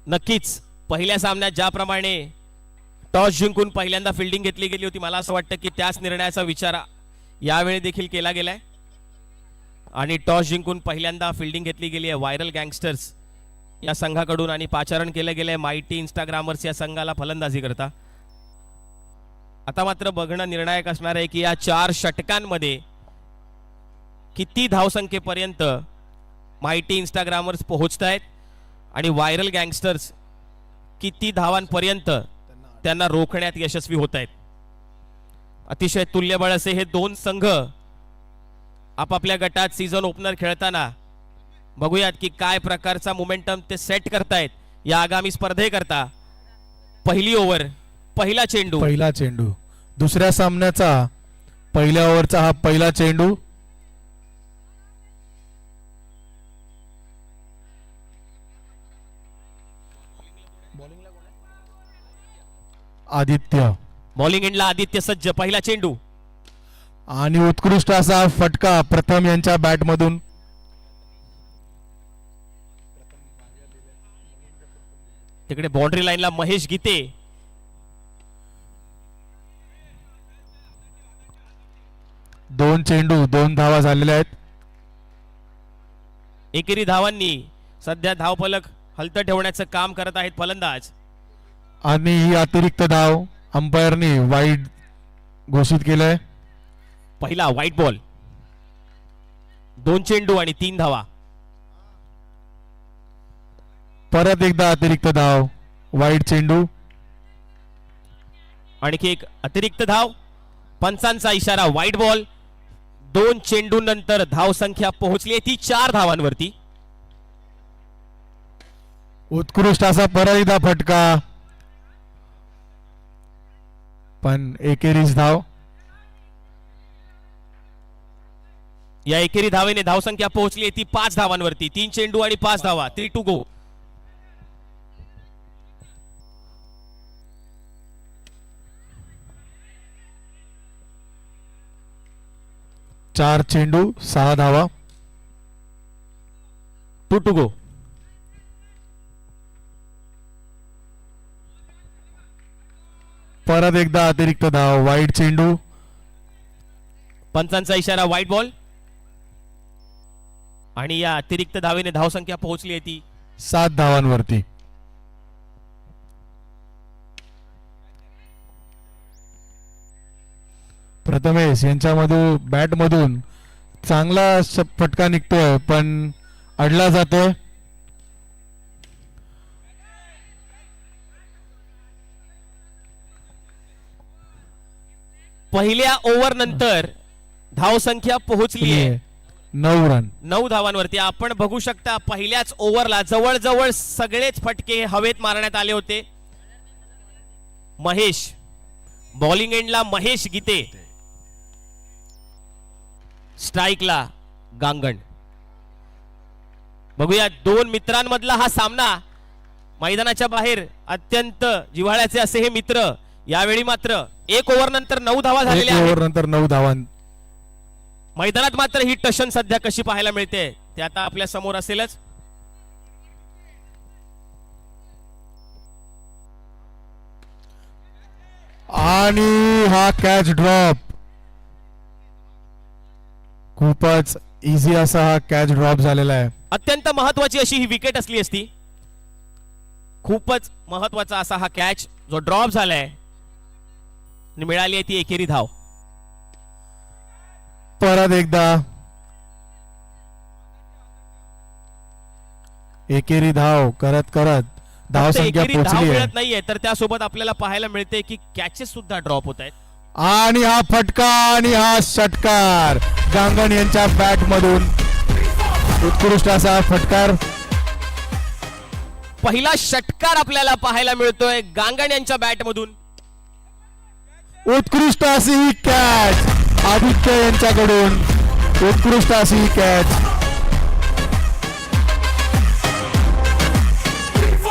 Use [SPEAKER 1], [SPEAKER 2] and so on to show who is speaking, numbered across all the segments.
[SPEAKER 1] नक्कीच पहिल्या सामन्यात ज्याप्रमाणे टॉस जिंकून पहिल्यांदा फिल्डिंग घेतली गेली होती, मला असं वाटतं की त्याच निर्णयाचा विचार यावेळी देखील केला गेलाय आणि टॉस जिंकून पहिल्यांदा फिल्डिंग घेतली गेली आहे व्हायरल गँगस्टर्स या संघाकडून आणि पाचारण केलं गेलंय माइटी इंस्टाग्रामर्स या संघाला फलंदाजी करता. आता मात्र बघणं निर्णायक असणार आहे की या 4 षटकांमध्ये किती धावसंख्येपर्यंत माइटी इंस्टाग्रामर्स पोहोचतायत आणि व्हायरल गँगस्टर्स किती धावांपर्यंत त्यांना रोखण्यात यशस्वी होत आहेत. अतिशय तुल्यबळ असे हे 2 संघ आपापल्या गटात सीझन ओपनर खेळताना बघूयात की काय प्रकारचा मोमेंटम ते सेट करतायत या आगामी स्पर्धेकरता. पहिली ओव्हर, पहिला चेंडू.
[SPEAKER 2] दुसऱ्या सामन्याचा पहिल्या ओव्हरचा हा पहिला चेंडू. आदित्य
[SPEAKER 1] बॉलिंग एंडला आदित्य सज्ज. पहिला चेंडू
[SPEAKER 2] आणि उत्कृष्ट असा फटका प्रथम यांच्या बॅट मधून.
[SPEAKER 1] तिकडे बाउंड्री लाईनला महेश गीते.
[SPEAKER 2] दोन चेंडू 2 धावा झालेल्या आहेत.
[SPEAKER 1] एकेरी धावांनी सध्या धावफलक हलतं ठेवण्याचं काम करत आहेत फलंदाज.
[SPEAKER 2] आणि ही अतिरिक्त धाव अंपायरनी वाईड घोषित केलंय.
[SPEAKER 1] पहिला व्हाईट बॉल. 2 चेंडू आणि 3 धावा.
[SPEAKER 2] परत एकदा अतिरिक्त धाव, वाईड चेंडू.
[SPEAKER 1] आणखी एक अतिरिक्त धाव. पंचांचा इशारा, व्हाईट बॉल. 2 चेंडू नंतर धाव संख्या पोहोचली ती 4 धावांवरती.
[SPEAKER 2] उत्कृष्ट असा परत एकदा फटका, पण एकेरीच धाव.
[SPEAKER 1] या एकेरी धावेने धावसंख्या पोहोचली ती 5 धावांवरती. 3 चेंडू आणि 5 धावा. 3 टू गो.
[SPEAKER 2] चार चेंडू 6 धावा.
[SPEAKER 1] 2 टू गो.
[SPEAKER 2] परत एकदा अतिरिक्त धाव, वाईड चेंडू.
[SPEAKER 1] पंचांचा इशारा, व्हाईट बॉल. आणि या अतिरिक्त धावेने धावसंख्या पोहोचली आहे ती
[SPEAKER 2] 7 धावांवरती. प्रथमेश यांच्यामधून बॅट मधून चांगला फटका निघतोय, पण अडला जातोय.
[SPEAKER 1] पहिल्या ओव्हर नंतर धावसंख्या पोहोचली आहे
[SPEAKER 2] 9 रन.
[SPEAKER 1] 9 धावांवरती. आपण बघू शकता पहिल्याच ओव्हरला जवळजवळ सगळेच फटके हवेत मारण्यात आले होते. महेश बॉलिंग एंडला महेश गीते, स्ट्राईकला गांगण. बघूया 2 मित्रांमधला हा सामना. मैदानाच्या बाहेर अत्यंत जिव्हाळ्याचे असे हे मित्र. यावेळी मात्र 1 ओव्हर नंतर 9 धावा झालेल्या आहेत.
[SPEAKER 2] 1 ओव्हर नंतर 9 धावा.
[SPEAKER 1] मैदानात मात्र ही टशन सध्या कशी पाहायला मिळते ते आता आपल्या समोर असेलच.
[SPEAKER 2] आणि हा कॅच ड्रॉप. खूपच इझी असा हा कॅच ड्रॉप झालेला आहे.
[SPEAKER 1] अत्यंत महत्वाची अशी ही विकेट असली असती. खूपच महत्वाचा असा हा कॅच जो ड्रॉप झालाय. मिळाली आहे ती एकेरी धाव.
[SPEAKER 2] परत एकदा एकेरी धाव करत करत धाव संख्या पोहोचली आहे.
[SPEAKER 1] मिळत नाहीये तर त्यासोबत आपल्याला पाहायला मिळते की कॅचेस सुद्धा ड्रॉप होत आहेत.
[SPEAKER 2] आणि हा फटका आणि हा षटकार गांगण यांच्या बॅट मधून. उत्कृष्ट असा फटकार.
[SPEAKER 1] पहिला षटकार आपल्याला पाहायला मिळतोय गांगण यांच्या बॅट मधून.
[SPEAKER 2] उत्कृष्ट अशी ही कॅच आदित्य यांच्याकडून. उत्कृष्ट अशी ही कॅच.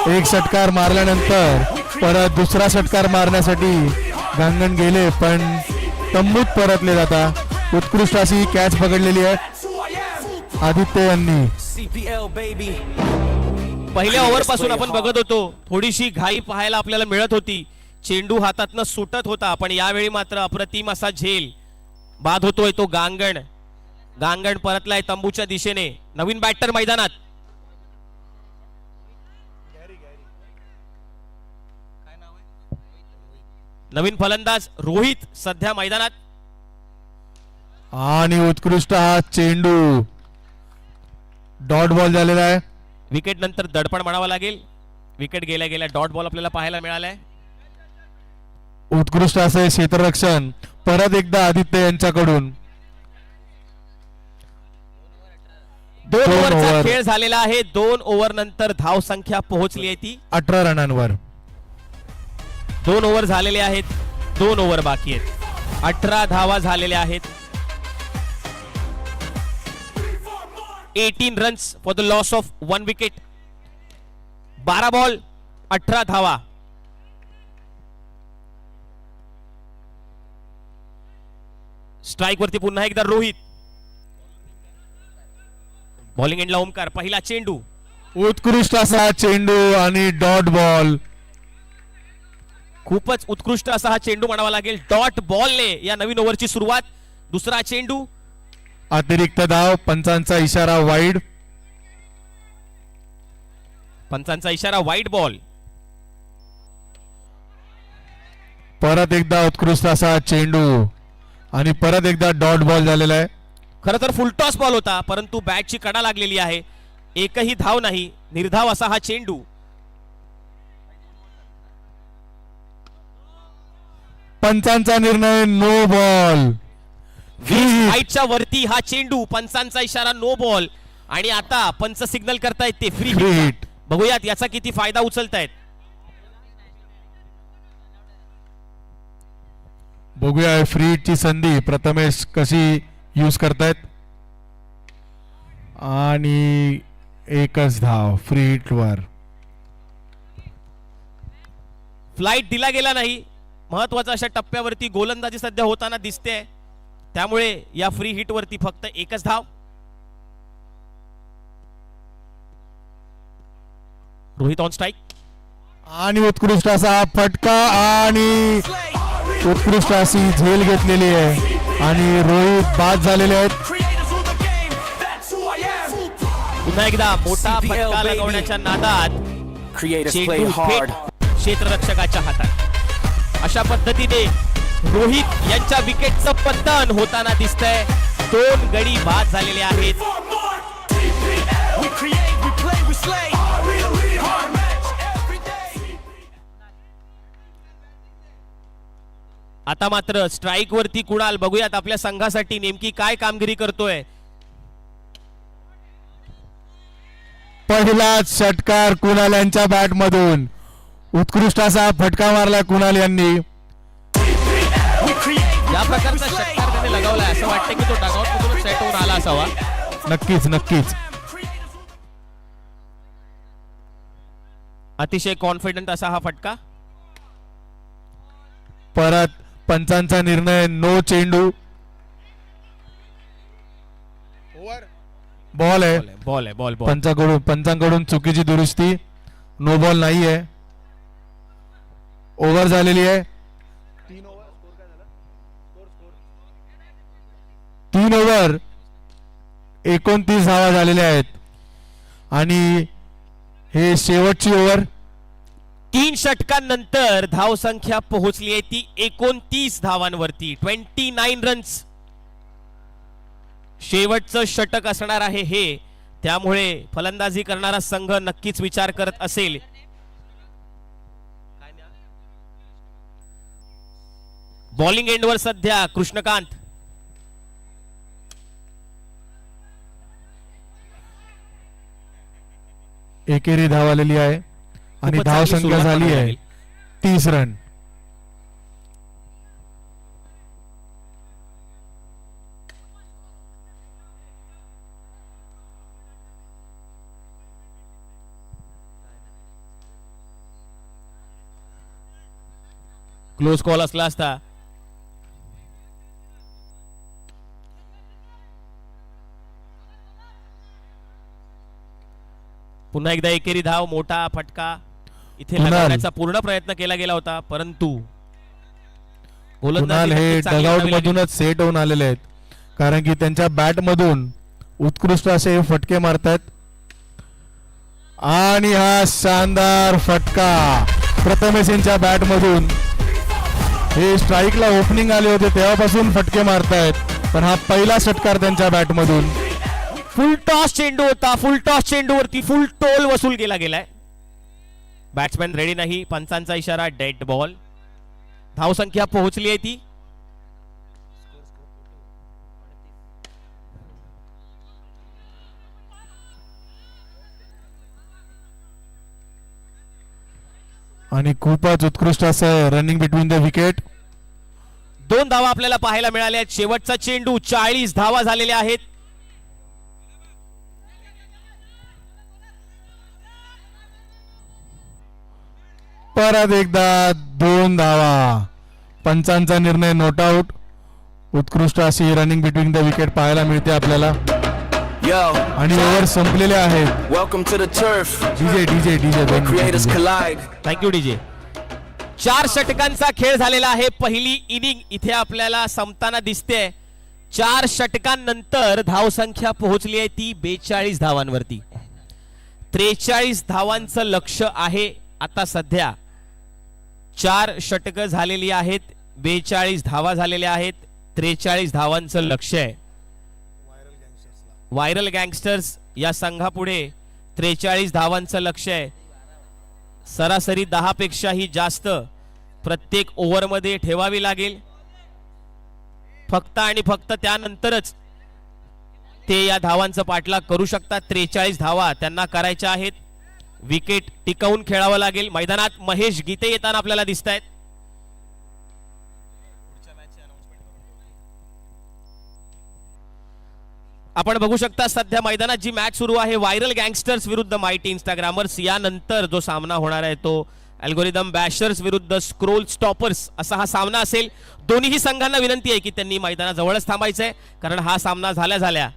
[SPEAKER 2] एक षटकार मारल्यानंतर परत दुसरा षटकार मारण्यासाठी गांगण गेले, पण तंबूत परतले जाता. उत्कृष्ट अशी कॅच पकडलेली आहे आदित्य यांनी.
[SPEAKER 1] पहिल्या ओव्हर पासून आपण बघत होतो थोडीशी घाई पाहायला आपल्याला मिळत होती. चेंडू हातातनं सुटत होता, पण यावेळी मात्र अप्रतिम असा झेल बाद होतोय तो गांगण. गांगण परतलाय तंबूच्या दिशेने. नवीन बॅटर मैदानात. नवीन फलंदाज रोहित सध्या मैदानात.
[SPEAKER 2] आणि उत्कृष्ट हा चेंडू डॉट बॉल झालेला आहे.
[SPEAKER 1] विकेट नंतर दडपण म्हणावं लागेल. विकेट गेल्या गेल्या डॉट बॉल आपल्याला पाहायला मिळालाय.
[SPEAKER 2] उत्कृष्ट असे क्षेत्ररक्षण परत एकदा आदित्य यांच्याकडून.
[SPEAKER 1] 2 ओव्हरचा खेळ झालेला आहे. 2 ओव्हर नंतर धाव संख्या पोहोचली आहे ती
[SPEAKER 2] 18 रनांवर.
[SPEAKER 1] 2 ओव्हर झालेले आहेत. 2 ओव्हर बाकी आहेत. 18 धावा झालेल्या आहेत. 18 runs for the loss of 1 wicket. 12 ball 18 धावा. स्ट्राइक वरती पुन्हा एकदा रोहित. बॉलिंग एंडला ओमकार. पहिला चेंडू.
[SPEAKER 2] उत्कृष्ट असा चेंडू आणि डॉट बॉल.
[SPEAKER 1] खूपच उत्कृष्ट असा हा चेंडू म्हणावा लागेल. डॉट बॉलने या नवीन ओव्हरची सुरुवात. दुसरा चेंडू.
[SPEAKER 2] अतिरिक्त धाव. पंचांचा इशारा वाईड.
[SPEAKER 1] पंचांचा इशारा वाईड बॉल.
[SPEAKER 2] परत एकदा उत्कृष्ट असा चेंडू आणि परत एकदा डॉट बॉल झालेला आहे.
[SPEAKER 1] खरं तर फुलटॉस बॉल होता, परंतु बॅटची कडा लागलेली आहे. एकही धाव नाही. निर्धाव असा हा चेंडू.
[SPEAKER 2] पंचांचा निर्णय नो बॉल.
[SPEAKER 1] हाईटच्या वरती हा चेंडू. पंचांचा इशारा नो बॉल. आणि आता पंच सिग्नल करतायत ते फ्री हिट. बघूयात याचा किती फायदा उचलतायत.
[SPEAKER 2] बघूया फ्री हिटची संधी प्रथमेश कशी यूज करतायत. आणि एकच धाव फ्री हिट वर.
[SPEAKER 1] फ्लाइट दिला गेला नाही. महत्वाच्या अशा टप्प्यावरती गोलंदाजी सध्या होताना दिसते, त्यामुळे या फ्री हिट वरती फक्त एकच धाव. Rohit on strike.
[SPEAKER 2] आणि उत्कृष्ट असा फटका आणि उत्कृष्ट अशी झेल घेतलेली आहे आणि रोहित बाद झालेले आहेत.
[SPEAKER 1] पुन्हा एकदा मोठा फटका लगवण्याच्या नादात चेंडू थेट क्षेत्ररक्षकाच्या हातात. अशा पद्धतीने रोहित यांच्या विकेटचं पतन होताना दिसतंय. 2 गडी बाद झालेले आहेत. आता मात्र स्ट्राइक वरती कुणाल. बघूयात आपल्या संघासाठी नेमकी काय कामगिरी करतोय.
[SPEAKER 2] पहिलाच षटकार कुणाल यांच्या बॅट मधून. उत्कृष्ट असा फटका मारला कुणाल यांनी.
[SPEAKER 1] या प्रकारचा षटकार त्याने लगावलाय. असं वाटतं की तो डगआउट मधून सेट होऊन आला असावा.
[SPEAKER 2] नक्कीच नक्कीच.
[SPEAKER 1] अतिशय कॉन्फिडंट असा हा फटका.
[SPEAKER 2] परत पंचांचा निर्णय नो चेंडू. बॉल आहे.
[SPEAKER 1] बॉल आहे. बॉल
[SPEAKER 2] पंचांकडून चुकीची दुरुस्ती. नो बॉल नाही आहे. ओव्हर झालेली आहे. 3 ओव्हर 29 धावा झालेल्या आहेत आणि हे शेवटची ओव्हर.
[SPEAKER 1] 3 षटकांनंतर धाव संख्या पोहोचली आहे ती 29 धावांवरती. 29 रन्स. शेवटचं षटक असणार आहे हे, त्यामुळे फलंदाजी करणारा संघ नक्कीच विचार करत असेल. बॉलिंग एंडवर सध्या कृष्णकांत.
[SPEAKER 2] एकेरी धाव आलेली आहे आणि धाव संख्या झाली आहे 30 रन.
[SPEAKER 1] क्लोज कॉल असला असता. पुन्हा एकदा एकेरी धाव, मोठा फटका इथे
[SPEAKER 2] कुणाल.
[SPEAKER 1] लगावण्याचा पूर्ण प्रयत्न केला गेला होता, परंतु
[SPEAKER 2] कुणाल
[SPEAKER 1] गोलंदाजी
[SPEAKER 2] हे
[SPEAKER 1] नक्कीच चांगली
[SPEAKER 2] डगआउट
[SPEAKER 1] करावी लागली.
[SPEAKER 2] मधूनच सेट होऊन आलेले आहेत, कारण की त्यांच्या बॅट मधून उत्कृष्ट असे फटके मारतात. आणि हा शानदार फटका प्रथमेश यांच्या बॅट मधून. हे स्ट्राईकला ओपनिंग आले होते तेव्हापासून फटके मारतायत, पण हा पहिला षटकार त्यांच्या बॅट मधून.
[SPEAKER 1] फुल टॉस चेंडू होता, फुल टॉस चेंडूवरती फुल टोल वसूल केला गेलाय. बॅट्समॅन रेडी नाही, पंचांचा इशारा, डेड बॉल. धावसंख्या पोहोचली आहे ती
[SPEAKER 2] आणि खूपच उत्कृष्ट असं रनिंग बिटवीन द विकेट.
[SPEAKER 1] 2 धावा आपल्याला पाहायला मिळाल्या आहेत. शेवटचा चेंडू, 40 धावा झालेल्या आहेत.
[SPEAKER 2] परत एकदा 2 धावा. पंचांचा निर्णय नोट आउट. उत्कृष्ट अशी रनिंग बिटवीन द विकेट पाहायला मिळते आपल्याला.
[SPEAKER 3] Yo,
[SPEAKER 2] आणि ओव्हर संपलेले आहेत.
[SPEAKER 3] welcome to the turf.
[SPEAKER 2] DJ DJ DJ
[SPEAKER 3] Creators collide.
[SPEAKER 1] Thank you DJ. 4 षटकांचा खेळ झालेला आहे. पहिली इनिंग इथे आपल्याला संपताना दिसते. 4 षटकांनंतर धावसंख्या पोहोचली आहे ती 42 धावांवरती. 43 धावांचं लक्ष आहे आता सध्या. 4 षटकं झालेली आहेत, 42 धावा झालेल्या आहेत, 43 धावांचं लक्ष आहे. व्हायरल गँगस्टर्स या संघापुढे 43 धावांचं लक्ष आहे. सरासरी 10 पेक्षाही जास्त प्रत्येक ओव्हरमध्ये ठेवावी लागेल. फक्त आणि फक्त त्यानंतरच ते या धावांचं पाठलाग करू शकतात. 43 धावा त्यांना करायच्या आहेत. विकेट टिकवून खेळावं लागेल. मैदानात महेश गीते येताना आपल्याला दिसत आहेत. आपण बघू शकता सध्या मैदानात जी मॅच सुरू आहे, व्हायरल गँगस्टर्स विरुद्ध माइटी इंस्टाग्रामर्स. यानंतर जो सामना होणार आहे तो अल्गोरिदम बॅशर्स विरुद्ध स्क्रोल स्टॉपर्स असा हा सामना असेल. दोन्ही संघांना विनंती आहे की त्यांनी मैदानाजवळच थांबायचंय, कारण हा सामना झाल्या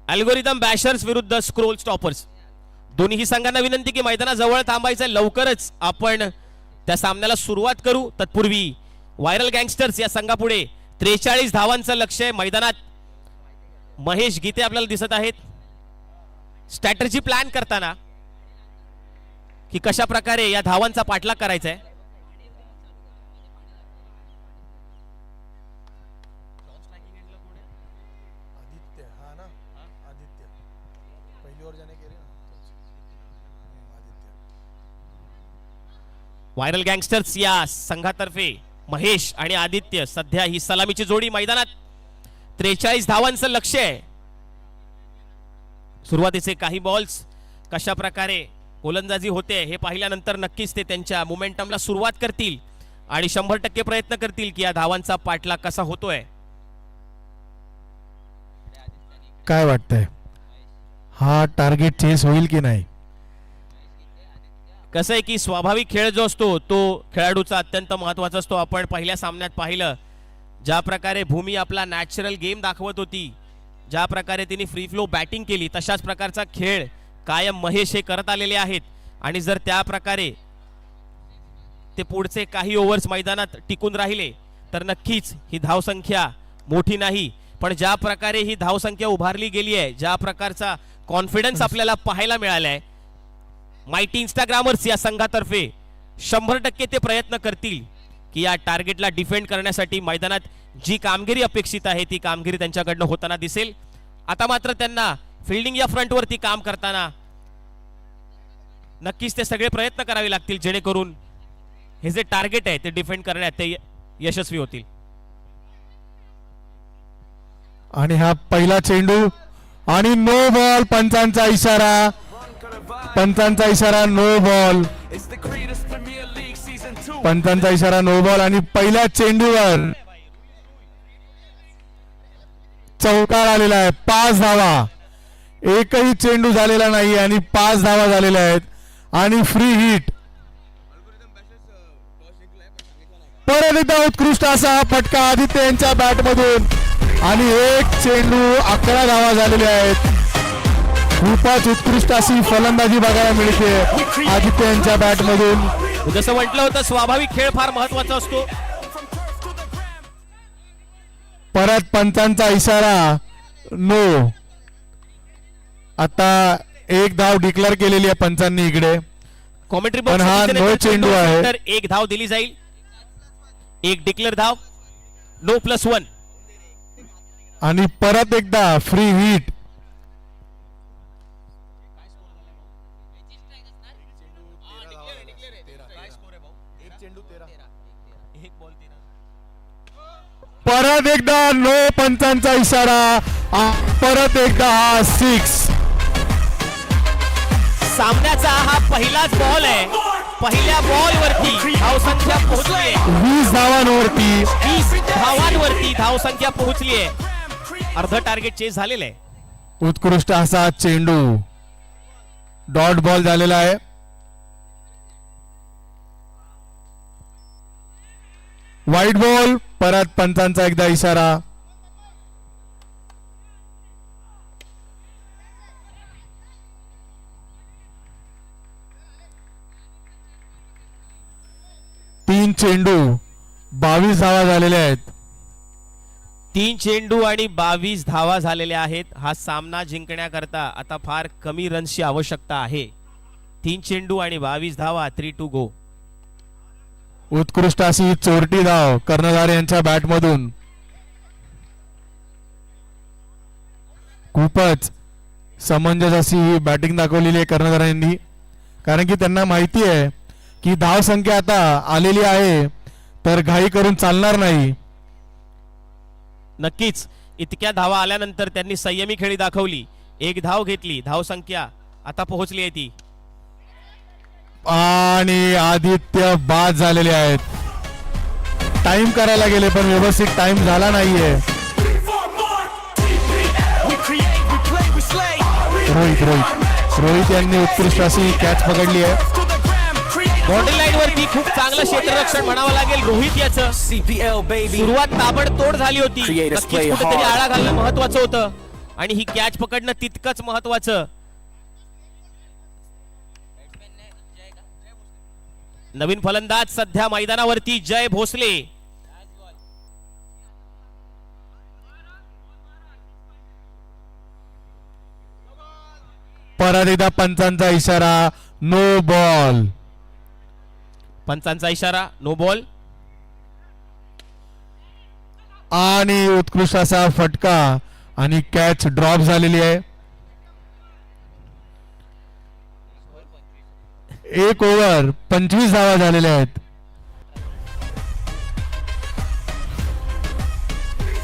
[SPEAKER 1] अल्गोरिदम बॅशर्स विरुद्ध स्क्रोल स्टॉपर्स. दोन्ही संघांना विनंती की मैदानाजवळ थांबायचंय. लवकरच आपण त्या सामन्याला सुरुवात करू. तत्पूर्वी व्हायरल गँगस्टर्स या संघापुढे 43 धावांचं लक्ष आहे. मैदानात महेश गीते आपल्याला दिसत आहेत. स्ट्रॅटर्जी प्लॅन करताना की कशा प्रकारे या धावांचा पाठलाग करायचा आहे. व्हायरल गँगस्टर्स या संघातर्फे महेश आणि आदित्य सध्या ही सलामीची जोडी मैदानात. 43 धावांचं लक्ष आहे. सुरुवातीचे काही बॉल्स कशा प्रकारे गोलंदाजी होते हे पाहिल्यानंतर नक्कीच ते त्यांच्या मोमेंटमला सुरुवात करतील आणि 100% प्रयत्न करतील की या धावांचा पाठलाग कसा होतोय.
[SPEAKER 2] काय वाटतंय, हा टार्गेट चेस होईल की नाही?
[SPEAKER 1] कसं आहे की स्वाभाविक खेळ जो असतो तो खेळाडूचा अत्यंत महत्वाचा असतो. आपण पहिल्या सामन्यात पाहिलं ज्या प्रकारे भूमी आपला नॅचरल गेम दाखवत होती, ज्या प्रकारे तिने फ्री फ्लो बॅटिंग केली, तशाच प्रकारचा खेळ कायम महेश हे करत आलेले आहेत. आणि जर त्या प्रकारे ते पुढचे काही ओव्हर्स मैदानात टिकून राहिले तर नक्कीच ही धावसंख्या मोठी नाही, पण ज्या प्रकारे ही धावसंख्या उभारली गेली आहे, ज्या प्रकारचा कॉन्फिडन्स आपल्याला पाहायला मिळाला आहे, माइटी इंस्टाग्रामर्स या संघातर्फे 100% ते प्रयत्न करतील की या टार्गेटला डिफेंड करण्यासाठी मैदानात जी कामगिरी अपेक्षित आहे ती कामगिरी त्यांच्याकडनं होताना दिसेल. आता मात्र त्यांना फिल्डिंग या फ्रंटवरती काम करताना नक्कीच ते सगळे प्रयत्न करावे लागतील जेणेकरून हे जे टार्गेट आहे ते डिफेंड करण्यात ते यशस्वी होतील.
[SPEAKER 2] आणि हा पहिला चेंडू आणि नो बॉल. पंचांचा इशारा, पंचांचा इशारा, नो बॉल. पंचांचा इशारा, नो बॉल. आणि पहिल्या चेंडूवर चौकार आलेला आहे. 5 धावा. एकही चेंडू झालेला नाही आणि 5 धावा झालेल्या आहेत आणि फ्री हिट. परत एकदा उत्कृष्ट असा हा फटका आदित्य यांच्या बॅट मधून आणि एक चेंडू 11 धावा झालेल्या आहेत. खूपच उत्कृष्ट अशी फलंदाजी बघायला मिळते आदित्य यांच्या बॅट मधून.
[SPEAKER 1] जसं म्हटलं होतं स्वाभाविक खेळ फार महत्वाचा असतो.
[SPEAKER 2] परत पंचांचा इशारा नो. आता एक धाव डिक्लेअर केलेली आहे पंचांनी इकडे.
[SPEAKER 1] कॉमेंट्री
[SPEAKER 2] पण हा नो चेंडू आहे.
[SPEAKER 1] तर एक धाव दिली जाईल. एक डिक्लेअर धाव. नो +1.
[SPEAKER 2] आणि परत एकदा फ्री हिट. परत एकदा नो पंचांचा इशारा. परत एकदा हा 6.
[SPEAKER 1] सामन्याचा हा पहिलाच बॉल आहे. पहिल्या बॉल वरती धावसंख्या पोहोचली.
[SPEAKER 2] 20 धावांवरती.
[SPEAKER 1] 20 धावांवरती धावसंख्या पोहोचली आहे. अर्ध टार्गेट चेस झालेलं आहे.
[SPEAKER 2] उत्कृष्ट असा चेंडू. डॉट बॉल झालेला आहे. White ball. परत पंचांचा एकदा इशारा. तीन चेंडू 22 धावा झालेल्या आहेत.
[SPEAKER 1] 3 चेंडू आणि 22 धावा झालेल्या आहेत. हा सामना जिंकण्याकरता आता फार कमी रन्सची आवश्यकता आहे. 3 चेंडू आणि 22 धावा. 3 to go.
[SPEAKER 2] उत्कृष्ट अशी चोरटी धाव कर्णधार यांच्या बॅट मधून. खूपच समंजस अशी बॅटिंग दाखवलेली आहे कर्णधारांनी. कारण की त्यांना माहिती आहे की धाव संख्या आता आलेली आहे तर घाई करून चालणार नाही.
[SPEAKER 1] नक्कीच इतक्या धावा आल्यानंतर त्यांनी संयमी खेळी दाखवली. एक धाव घेतली. धाव संख्या आता पोहोचली आहे ती.
[SPEAKER 2] आणि आदित्य बाद झालेले आहेत. टाइम करायला गेले पण व्यवस्थित टाइम झाला नाहीये. रोहित यांनी उत्कृष्ट अशी कॅच पकडली आहे.
[SPEAKER 1] बॉर्डर लाईन वरती खूप चांगलं क्षेत्ररक्षण म्हणावं लागेल रोहित याचं.
[SPEAKER 3] CPL baby.
[SPEAKER 1] सुरुवात ताबडतोड झाली होती.
[SPEAKER 3] Create a
[SPEAKER 1] नक्कीच
[SPEAKER 3] play
[SPEAKER 1] कुठेतरी
[SPEAKER 3] hard.
[SPEAKER 1] आळा घालणं महत्वाचं होतं आणि ही कॅच पकडणं तितकंच महत्वाचं. नवीन फलंदाज सध्या मैदानावरती जय भोसले.
[SPEAKER 2] परत एकदा पंचांचा इशारा नो बॉल.
[SPEAKER 1] पंचांचा इशारा नो बॉल.
[SPEAKER 2] आणि उत्कृष्ट असा फटका आणि कॅच ड्रॉप झालेली आहे. 1 ओव्हर 25 धावा झालेल्या आहेत.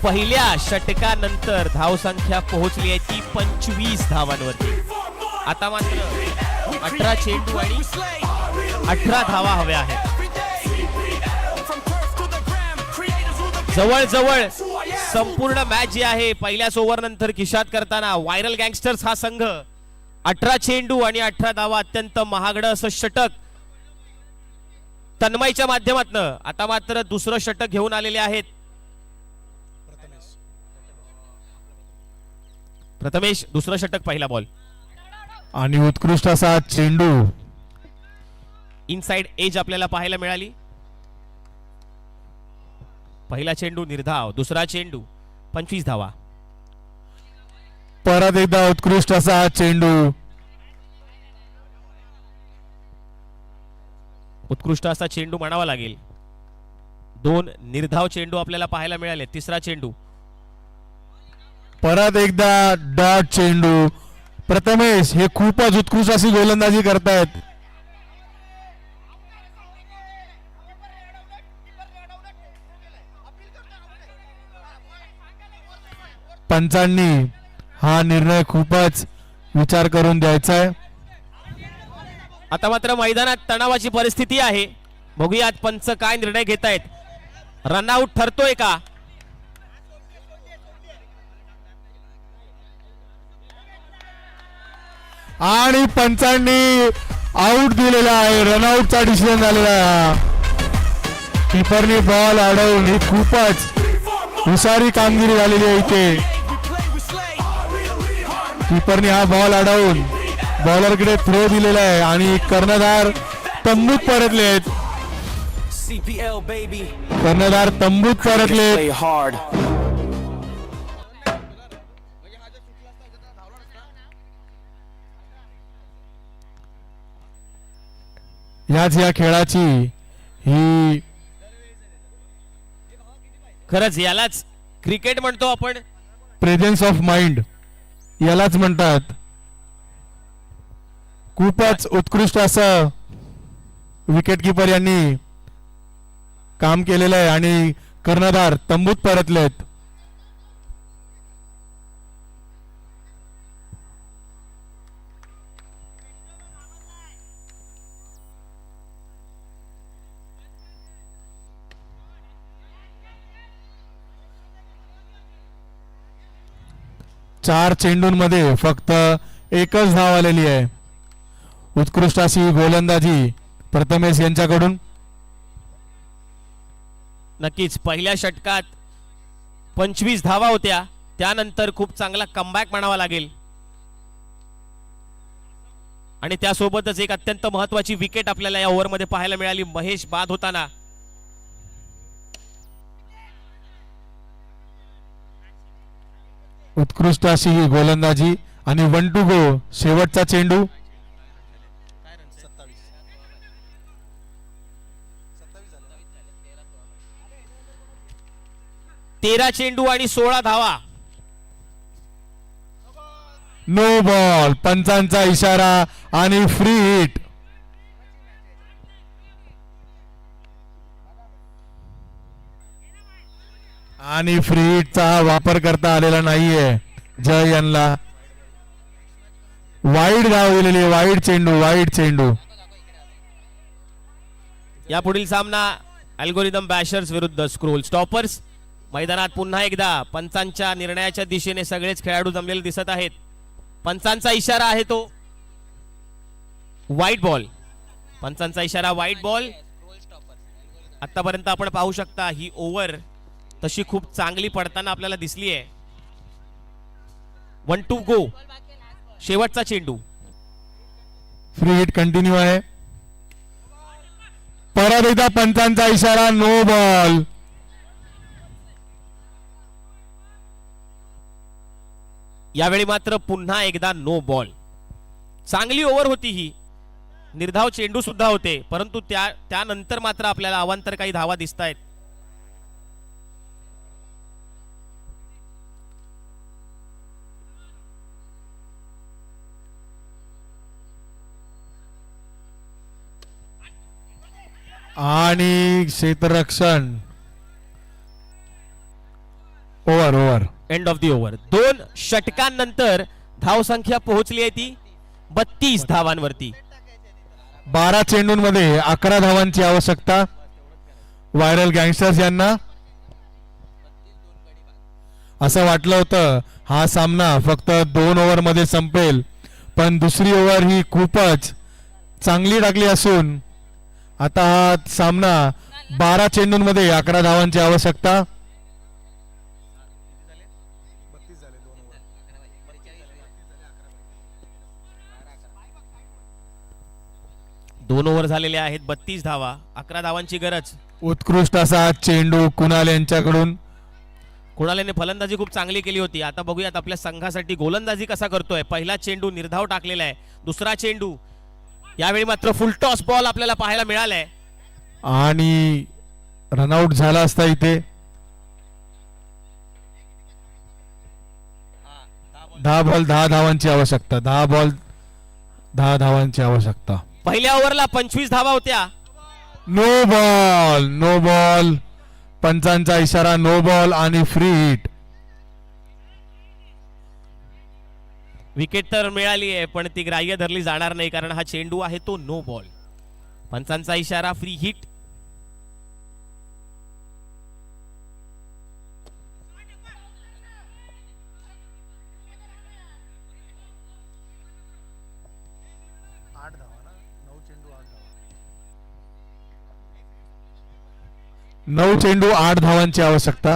[SPEAKER 1] पहिल्या षटकानंतर धावसंख्या पोहोचली आहे ती 25 धावांवरती. आता मात्र 18 चेंडू आणि 18 धावा हव्या आहेत. जवळजवळ संपूर्ण मॅच जी आहे पहिल्याच ओव्हर नंतर खिशात करताना व्हायरल गँगस्टर्स हा संघ 18 चेंडू आणि 18 धावा अत्यंत महागडं असं षटक तन्मयच्या माध्यमातनं आता मात्र दुसरं षटक घेऊन आलेले आहेत. प्रथमेश दुसरं षटक पहिला बॉल.
[SPEAKER 2] आणि उत्कृष्ट असा चेंडू.
[SPEAKER 1] इनसाइड एज आपल्याला पाहायला मिळाली. पहिला चेंडू निर्धाव. दुसरा चेंडू 25 धावा.
[SPEAKER 2] परत एकदा उत्कृष्ट असा चेंडू.
[SPEAKER 1] उत्कृष्ट असा चेंडू म्हणावा लागेल. 2 निर्धाव चेंडू आपल्याला पाहायला मिळाले. तिसरा चेंडू.
[SPEAKER 2] परत एकदा डॉट चेंडू. प्रथमेश हे खूपच उत्कृष्ट अशी गोलंदाजी करतायत. पंचांनी हा निर्णय खूपच विचार करून द्यायचा आहे.
[SPEAKER 1] आता मात्र मैदानात तणावाची परिस्थिती आहे. बघूयात पंच काय निर्णय घेत आहेत. रनआउट ठरतोय का.
[SPEAKER 2] आणि पंचांनी आउट दिलेला आहे. रनआउटचा डिसिजन झालेला आहे. कीपरनी बॉल अडवून ही खूपच हुशारी कामगिरी झालेली आहे इथे. कीपरने हा बॉल अडवून बॉलरकडे थ्रो दिलेला आहे आणि कर्णधार तंबूत परतले आहेत.
[SPEAKER 3] CPL, baby.
[SPEAKER 2] कर्णधार तंबूत परतले.
[SPEAKER 3] Play hard.
[SPEAKER 2] याच या खेळाची ही
[SPEAKER 1] खरंच यालाच क्रिकेट म्हणतो आपण.
[SPEAKER 2] प्रेझेन्स ऑफ माइंड यालाच म्हणतात. खूपच उत्कृष्ट असं विकेट किपर यांनी काम केलेलं आहे आणि कर्णधार तंबूत परतलेत. चार चेंडूंमध्ये फक्त एकच धाव आलेली आहे. उत्कृष्ट अशी गोलंदाजी प्रथमेश यांच्याकडून.
[SPEAKER 1] नक्कीच पहिल्या षटकात 25 धावा होत्या. त्यानंतर खूप चांगला कमबॅक म्हणावा लागेल आणि त्यासोबतच एक अत्यंत महत्वाची विकेट आपल्याला या ओव्हरमध्ये पाहायला मिळाली महेश बाद होताना.
[SPEAKER 2] उत्कृष्ट अशी ही गोलंदाजी आणि 1 टू गो. शेवटचा चेंडू.
[SPEAKER 1] तेरा चेंडू आणि 16 धावा.
[SPEAKER 2] No ball. पंचांचा इशारा आणि फ्री हिट. आणि फ्री हिटचा वापर करता आलेला नाहीये जय यांना. वाईड धाव दिलेली. वाईड चेंडू. वाईड चेंडू.
[SPEAKER 1] यापुढील सामना अल्गोरिदम बॅशर्स विरुद्ध स्क्रोल स्टॉपर्स. मैदानात पुन्हा एकदा पंचांच्या निर्णयाच्या दिशेने सगळेच खेळाडू जमलेले दिसत आहेत. पंचांचा इशारा आहे तो व्हाईट बॉल. पंचांचा इशारा व्हाईट बॉल. आतापर्यंत आपण पाहू शकता ही ओव्हर तशी खूप चांगली पडताना आपल्याला दिसली आहे. 1 टू गो. शेवटचा चेंडू.
[SPEAKER 2] फ्री हिट कंटिन्यू आहे. परत एकदा पंचांचा इशारा. No ball.
[SPEAKER 1] यावेळी मात्र पुन्हा एकदा नो बॉल. चांगली ओव्हर होती ही. निर्धाव चेंडू सुद्धा होते परंतु त्यानंतर मात्र आपल्याला अवांतर काही धावा दिसत आहेत.
[SPEAKER 2] आणि क्षेत्ररक्षण. Over.
[SPEAKER 1] End of the over. 2 षटकांनंतर धावसंख्या पोहोचली आहे ती 32 धावांवरती.
[SPEAKER 2] 12 चेंडूंमध्ये 11 धावांची आवश्यकता व्हायरल गँगस्टर्स यांना. असं वाटलं होतं हा सामना फक्त 2 ओव्हरमध्ये संपेल पण दुसरी ओव्हर ही खूपच चांगली टाकली असून आता हा सामना 12 चेंडूंमध्ये 11 धावांची आवश्यकता.
[SPEAKER 1] दोन ओव्हर झालेले आहेत. 32 धावा. 11 धावांची गरज.
[SPEAKER 2] उत्कृष्ट असा चेंडू कुणाल यांच्याकडून.
[SPEAKER 1] कुणालने फलंदाजी खूप चांगली केली होती. आता बघूयात आपल्या संघासाठी गोलंदाजी कसा करतोय. पहिला चेंडू निर्धाव टाकलेला आहे. दुसरा चेंडू यावेळी मात्र फुल टॉस बॉल आपल्याला पाहायला मिळालाय
[SPEAKER 2] आणि रनआउट झाला असता इथे. 10 बॉल 10 धावांची आवश्यकता. 10 बॉल 10 धावांची आवश्यकता.
[SPEAKER 1] पहिल्या ओव्हरला 25 धावा होत्या.
[SPEAKER 2] No ball. No ball. पंचांचा इशारा. नो बॉल आणि फ्री हिट.
[SPEAKER 1] विकेट तर मिळाली आहे पण ती ग्राह्य धरली जाणार नाही कारण हा चेंडू आहे तो नो बॉल. पंचांचा इशारा. Free hit.
[SPEAKER 2] नऊ चेंडू 8 धावांची आवश्यकता.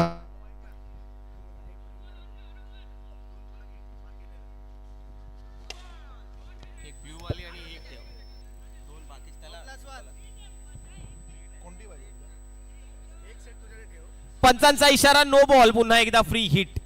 [SPEAKER 1] पंचांचा इशारा नो बॉल. पुन्हा एकदा फ्री हिट.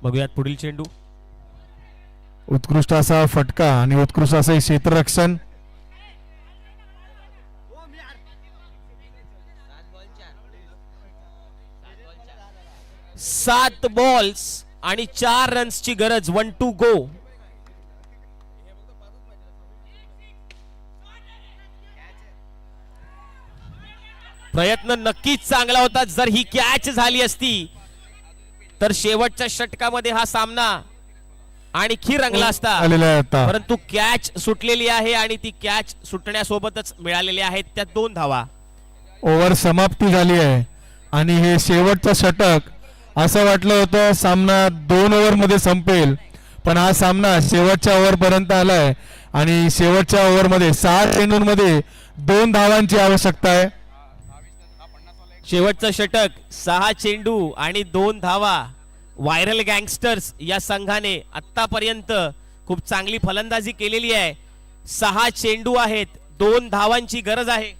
[SPEAKER 1] बघूयात पुढील चेंडू.
[SPEAKER 2] उत्कृष्ट असा फटका आणि उत्कृष्ट असं क्षेत्ररक्षण.
[SPEAKER 1] सात बॉल्स आणि 4 रन्सची गरज. 1 to go. प्रयत्न नक्कीच चांगला होता. जर ही कॅच झाली असती तर शेवटच्या षटकामध्ये हा सामना आणखी रंगला असता.
[SPEAKER 2] आलेला आहे आता.
[SPEAKER 1] परंतु कॅच सुटलेली आहे आणि ती कॅच सुटण्यासोबतच मिळालेल्या आहेत त्या 2 धावा.
[SPEAKER 2] ओव्हर समाप्ती झाली आहे आणि हे शेवटचं षटक. असं वाटलं होतं सामना 2 ओव्हर मध्ये संपेल, पण हा सामना शेवटच्या ओव्हर पर्यंत आलाय आणि शेवटच्या ओव्हर मध्ये 6 चेंडूंमध्ये 2 धावांची आवश्यकता आहे.
[SPEAKER 1] शेवटचं षटक 6 चेंडू आणि 2 धावा. व्हायरल गँगस्टर्स या संघाने आतापर्यंत खूप चांगली फलंदाजी केलेली आहे. 6 चेंडू आहेत, 2 धावांची गरज आहे.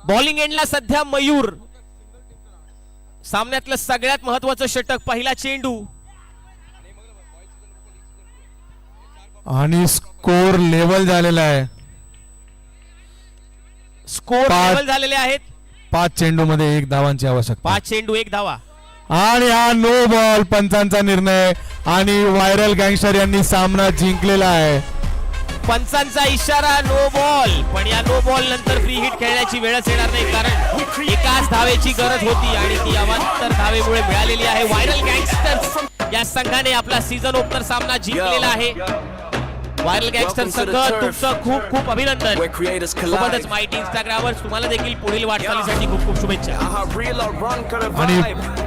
[SPEAKER 1] बॉलिंग एंडला सध्या मयूर. सामन्यातलं सगळ्यात महत्वाचं षटक. पहिला चेंडू
[SPEAKER 2] आणि स्कोर लेवल झालेला आहे.
[SPEAKER 1] स्कोर लेवल झालेले आहेत.
[SPEAKER 2] 5 चेंडू मध्ये 1 धावांची आवश्यकता.
[SPEAKER 1] 5 चेंडू 1 धावा.
[SPEAKER 2] आणि हा नो बॉल पंचांचा निर्णय आणि व्हायरल गँगस्टर यांनी सामना जिंकलेला आहे.
[SPEAKER 1] पंचांचा इशारा नो बॉल. पण या नो बॉल नंतर फ्री हिट खेळण्याची वेळच येणार नाही, कारण एकाच धावेची गरज होती आणि ती अवांतर धावेमुळे मिळालेली आहे. व्हायरल गँगस्टर्स या संघाने आपला सीझन ओपनर सामना जिंकलेला आहे. व्हायरल गँगस्टर संघ तुमचं खूप खूप अभिनंदन.
[SPEAKER 3] where creators
[SPEAKER 1] सोबतच
[SPEAKER 3] collide.
[SPEAKER 1] माहिती इंस्टाग्रामवर तुम्हाला देखील पुढील वाटचालीसाठी खूप खूप शुभेच्छा.
[SPEAKER 3] How real or run could
[SPEAKER 2] आणि
[SPEAKER 3] vibe.